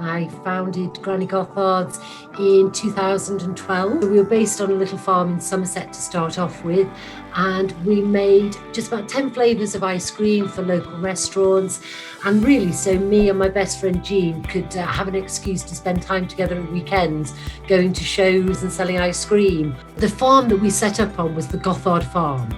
I founded Granny Gothard's in 2012. We were based on a little farm in Somerset to start off with, and we made just about 10 flavours of ice cream for local restaurants. And really, so me and my best friend Jean could have an excuse to spend time together at weekends, going to shows and selling ice cream. The farm that we set up on was the Gothard Farm.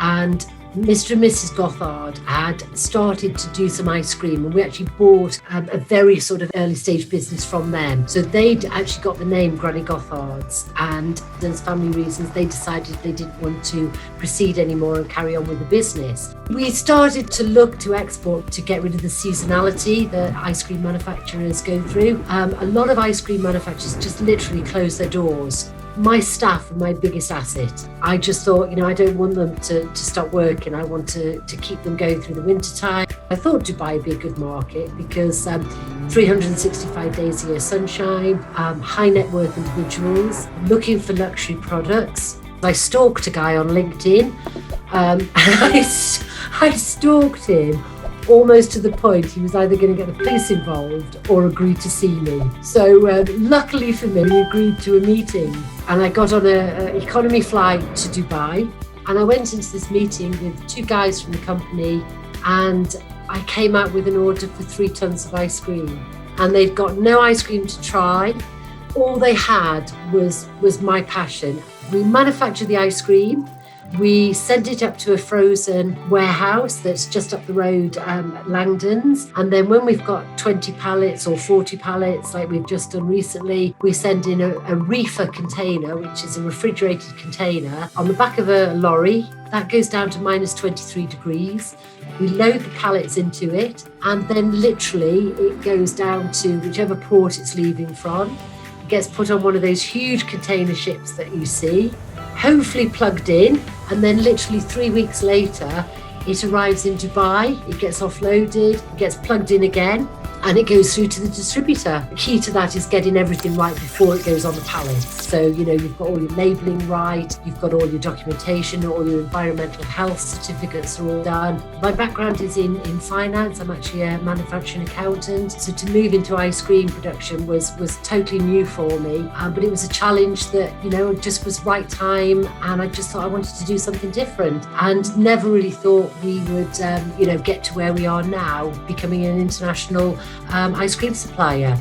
And Mr. and Mrs. Gothard had started to do some ice cream, and we actually bought a very sort of early stage business from them. So they'd actually got the name Granny Gothard's, and there's family reasons they decided they didn't want to proceed anymore and carry on with the business. We started to look to export to get rid of the seasonality that ice cream manufacturers go through. A lot of ice cream manufacturers just literally close their doors. My staff are my biggest asset. I just thought, I don't want them to stop working. I want to keep them going through the winter time. I thought Dubai would be a good market because 365 days a year sunshine, high net worth individuals looking for luxury products. I stalked a guy on LinkedIn. I stalked him almost to the point he was either going to get the police involved or agree to see me. So luckily for me, we agreed to a meeting, and I got on an economy flight to Dubai, and I went into this meeting with two guys from the company, and I came out with an order for 3 tons of ice cream, and they'd got no ice cream to try. All they had was my passion. We manufactured the ice cream. We sent it up to a frozen warehouse that's just up the road at Langdon's. And then when we've got 20 pallets or 40 pallets, like we've just done recently, we send in a reefer container, which is a refrigerated container, on the back of a lorry. That goes down to minus 23 degrees. We load the pallets into it, and then literally it goes down to whichever port it's leaving from. It gets put on one of those huge container ships that you see, hopefully plugged in, and then literally 3 weeks later it arrives in Dubai, it gets offloaded, it gets plugged in again, and it goes through to the distributor. The key to that is getting everything right before it goes on the pallet. So, you've got all your labelling right, you've got all your documentation, all your environmental health certificates are all done. My background is in finance. I'm actually a manufacturing accountant. So to move into ice cream production was totally new for me. But it was a challenge that, just was right time. And I just thought I wanted to do something different, and never really thought we would, get to where we are now, becoming an international ice cream supplier.